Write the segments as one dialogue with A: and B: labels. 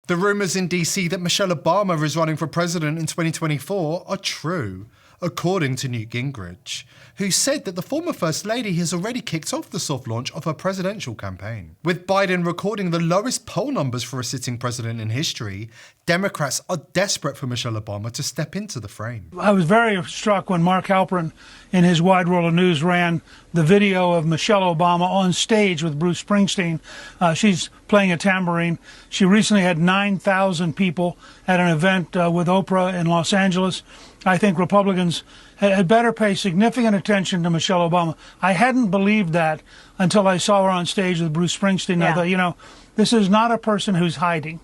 A: The rumours in DC that Michelle Obama is running for president in 2024 are true, according to Newt Gingrich, who said that the former First Lady has already kicked off the soft launch of her presidential campaign. With Biden recording the lowest poll numbers for a sitting president in history, Democrats are desperate for Michelle Obama to step into the frame.
B: I was very struck when Mark Halperin in his Wide World of News ran the video of Michelle Obama on stage with Bruce Springsteen. She's playing a tambourine. She recently had 9,000 people at an event with Oprah in Los Angeles. I think Republicans had better pay significant attention to Michelle Obama. I hadn't believed that until I saw her on stage with Bruce Springsteen. Yeah. I thought, this is not a person who's hiding.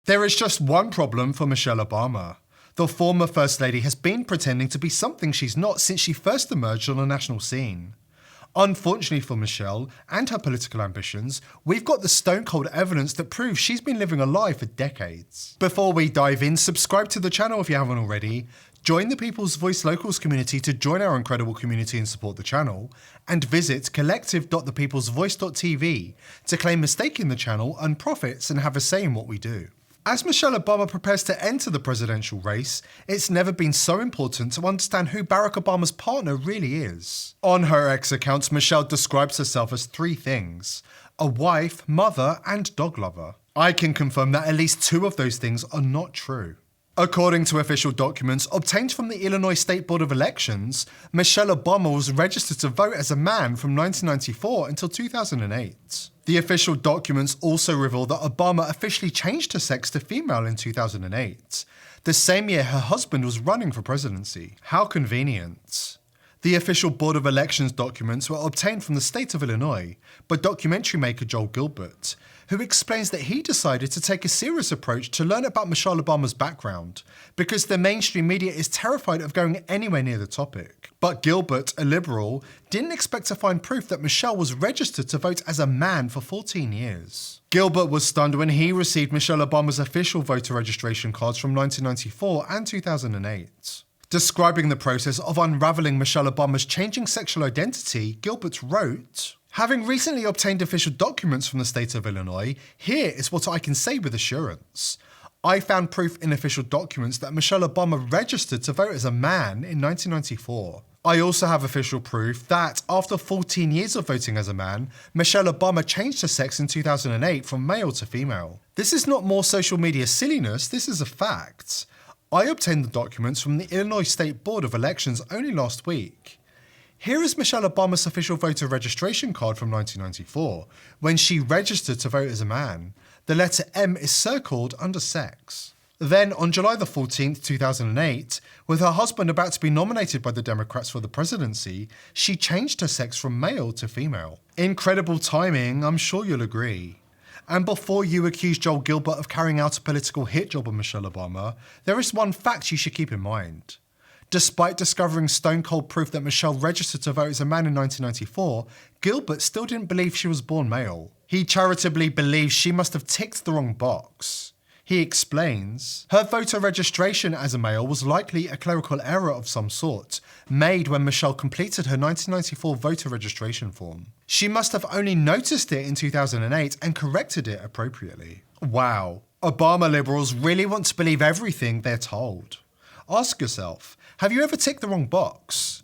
A: There is just one problem for Michelle Obama. The former First Lady has been pretending to be something she's not since she first emerged on the national scene. Unfortunately for Michelle and her political ambitions, we've got the stone-cold evidence that proves she's been living a lie for decades. Before we dive in, subscribe to the channel if you haven't already, join the People's Voice Locals community to join our incredible community and support the channel, and visit collective.thepeoplesvoice.tv to claim a stake in the channel, earn profits, and have a say in what we do. As Michelle Obama prepares to enter the presidential race, it's never been so important to understand who Barack Obama's partner really is. On her X accounts, Michelle describes herself as three things: a wife, mother, and dog lover. I can confirm that at least two of those things are not true. According to official documents obtained from the Illinois State Board of Elections, Michelle Obama was registered to vote as a man from 1994 until 2008. The official documents also reveal that Obama officially changed her sex to female in 2008, the same year her husband was running for presidency. How convenient. The official Board of Elections documents were obtained from the state of Illinois by documentary maker Joel Gilbert, who explains that he decided to take a serious approach to learn about Michelle Obama's background because the mainstream media is terrified of going anywhere near the topic. But Gilbert, a liberal, didn't expect to find proof that Michelle was registered to vote as a man for 14 years. Gilbert was stunned when he received Michelle Obama's official voter registration cards from 1994 and 2008. Describing the process of unravelling Michelle Obama's changing sexual identity, Gilbert wrote, "Having recently obtained official documents from the state of Illinois, here is what I can say with assurance. I found proof in official documents that Michelle Obama registered to vote as a man in 1994. I also have official proof that, after 14 years of voting as a man, Michelle Obama changed her sex in 2008 from male to female. This is not more social media silliness, this is a fact. I obtained the documents from the Illinois State Board of Elections only last week. Here is Michelle Obama's official voter registration card from 1994, when she registered to vote as a man. The letter M is circled under sex." Then, on July the 14th, 2008, with her husband about to be nominated by the Democrats for the presidency, she changed her sex from male to female. Incredible timing, I'm sure you'll agree. And before you accuse Joel Gilbert of carrying out a political hit job on Michelle Obama, there is one fact you should keep in mind. Despite discovering stone-cold proof that Michelle registered to vote as a man in 1994, Gilbert still didn't believe she was born male. He charitably believes she must have ticked the wrong box. He explains, "Her voter registration as a male was likely a clerical error of some sort, made when Michelle completed her 1994 voter registration form. She must have only noticed it in 2008 and corrected it appropriately." Wow, Obama liberals really want to believe everything they're told. Ask yourself, have you ever ticked the wrong box?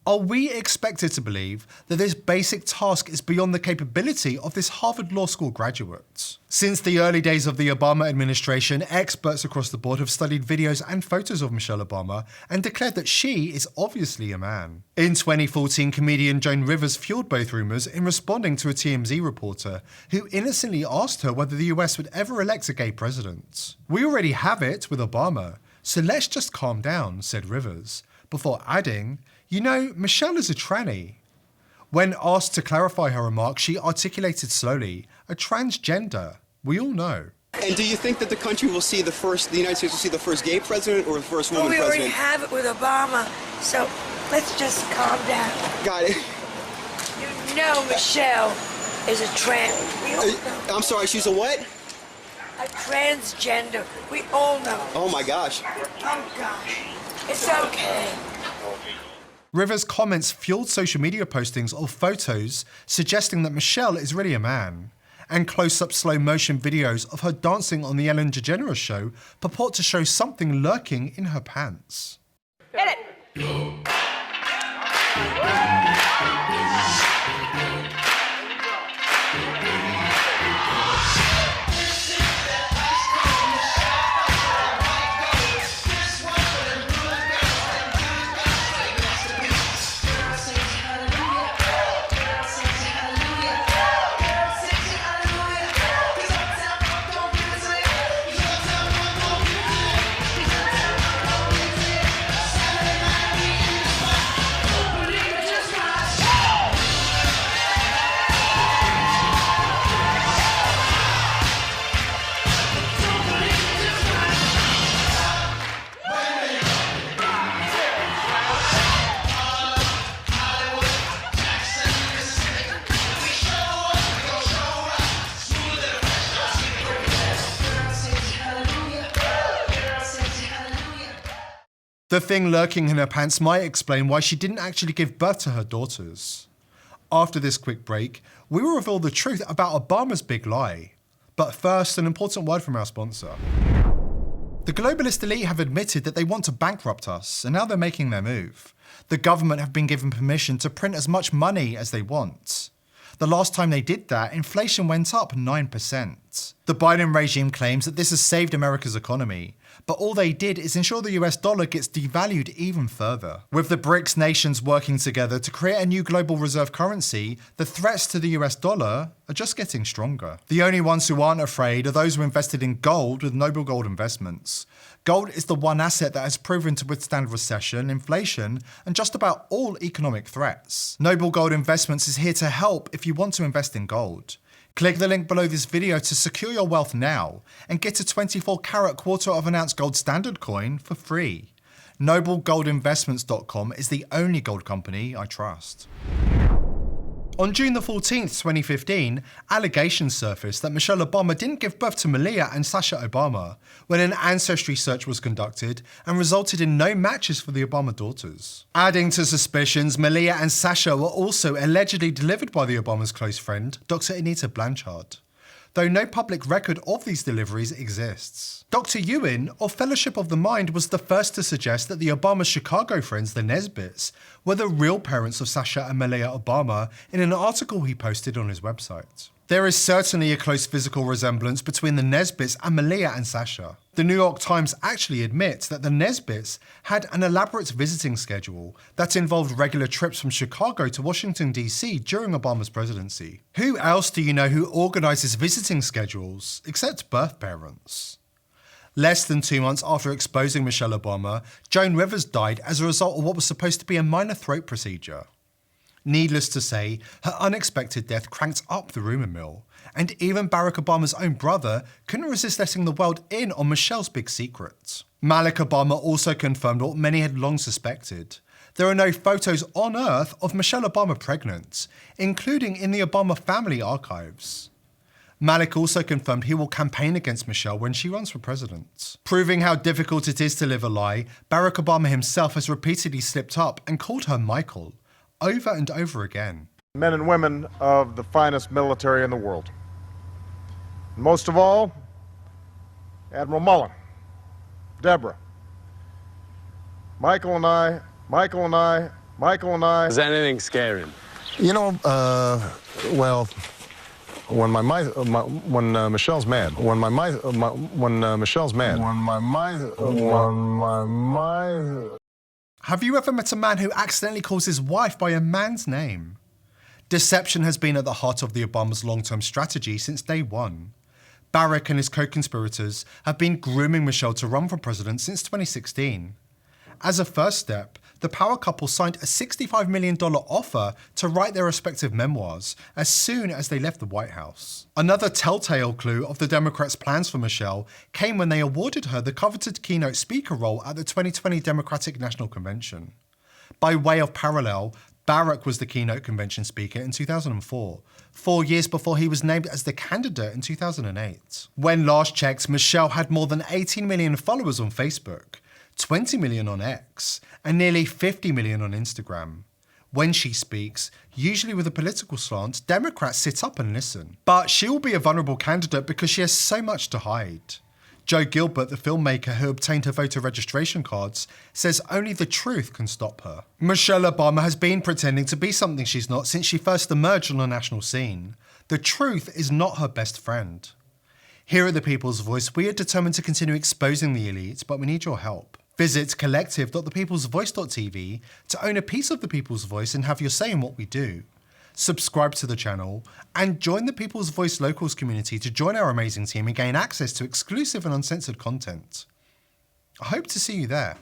A: Are we expected to believe that this basic task is beyond the capability of this Harvard Law School graduate? Since the early days of the Obama administration, experts across the board have studied videos and photos of Michelle Obama and declared that she is obviously a man. In 2014, comedian Joan Rivers fueled both rumours in responding to a TMZ reporter who innocently asked her whether the US would ever elect a gay president. "We already have it with Obama, so let's just calm down," said Rivers, before adding, Michelle is a tranny. When asked to clarify her remark, she articulated slowly, a transgender. We all know.
C: And do you think that the country will see the United States will see the first gay president or the first woman president?
D: We already have it with Obama, so let's just calm down.
C: Got it.
D: Michelle is a trans.
C: I'm sorry, she's a what?
D: A transgender. We all know.
C: Oh my gosh.
D: Oh gosh. It's okay.
A: Rivers' comments fueled social media postings of photos suggesting that Michelle is really a man. and close-up slow-motion videos of her dancing on the Ellen DeGeneres show purport to show something lurking in her pants.
E: Hit it!
A: The thing lurking in her pants might explain why she didn't actually give birth to her daughters. After this quick break, we will reveal the truth about Obama's big lie. But first, an important word from our sponsor. The globalist elite have admitted that they want to bankrupt us, and now they're making their move. The government have been given permission to print as much money as they want. The last time they did that, inflation went up 9%. The Biden regime claims that this has saved America's economy, but all they did is ensure the US dollar gets devalued even further. With the BRICS nations working together to create a new global reserve currency, the threats to the US dollar are just getting stronger. The only ones who aren't afraid are those who invested in gold with Noble Gold Investments. Gold is the one asset that has proven to withstand recession, inflation, and just about all economic threats. Noble Gold Investments is here to help if you want to invest in gold. Click the link below this video to secure your wealth now and get a 24-karat quarter-of-an-ounce gold standard coin for free. NobleGoldInvestments.com is the only gold company I trust. On June the 14th, 2015, allegations surfaced that Michelle Obama didn't give birth to Malia and Sasha Obama when an ancestry search was conducted and resulted in no matches for the Obama daughters. Adding to suspicions, Malia and Sasha were also allegedly delivered by the Obama's close friend, Dr. Anita Blanchard, though no public record of these deliveries exists. Dr. Ewan, of Fellowship of the Mind, was the first to suggest that the Obama Chicago friends, the Nesbitts, were the real parents of Sasha and Malia Obama in an article he posted on his website. There is certainly a close physical resemblance between the Nesbitts and Malia and Sasha. The New York Times actually admits that the Nesbitts had an elaborate visiting schedule that involved regular trips from Chicago to Washington, D.C. during Obama's presidency. Who else do you know who organizes visiting schedules except birth parents? Less than 2 months after exposing Michelle Obama, Joan Rivers died as a result of what was supposed to be a minor throat procedure. Needless to say, her unexpected death cranked up the rumour mill, and even Barack Obama's own brother couldn't resist letting the world in on Michelle's big secret. Malik Obama also confirmed what many had long suspected. There are no photos on Earth of Michelle Obama pregnant, including in the Obama family archives. Malik also confirmed he will campaign against Michelle when she runs for president. Proving how difficult it is to live a lie, Barack Obama himself has repeatedly slipped up and called her Michael, over and over again.
F: Men and women of the finest military in the world. Most of all, Admiral Mullen, Deborah, Michael and I.
G: Is anything scaring?
F: You know, well, when Michelle's mad.
A: Have you ever met a man who accidentally calls his wife by a man's name? Deception has been at the heart of the Obama's long-term strategy since day one. Barack and his co-conspirators have been grooming Michelle to run for president since 2016. As a first step, the power couple signed a $65 million offer to write their respective memoirs as soon as they left the White House. Another telltale clue of the Democrats' plans for Michelle came when they awarded her the coveted keynote speaker role at the 2020 Democratic National Convention. By way of parallel, Barack was the keynote convention speaker in 2004, 4 years before he was named as the candidate in 2008. When last checked, Michelle had more than 18 million followers on Facebook, 20 million on X, and nearly 50 million on Instagram. When she speaks, usually with a political slant, Democrats sit up and listen. But she will be a vulnerable candidate because she has so much to hide. Joe Gilbert, the filmmaker who obtained her voter registration cards, says only the truth can stop her. Michelle Obama has been pretending to be something she's not since she first emerged on the national scene. The truth is not her best friend. Here at The People's Voice, we are determined to continue exposing the elite, but we need your help. Visit collective.thepeoplesvoice.tv to own a piece of The People's Voice and have your say in what we do. Subscribe to the channel and join the People's Voice Locals community to join our amazing team and gain access to exclusive and uncensored content. I hope to see you there.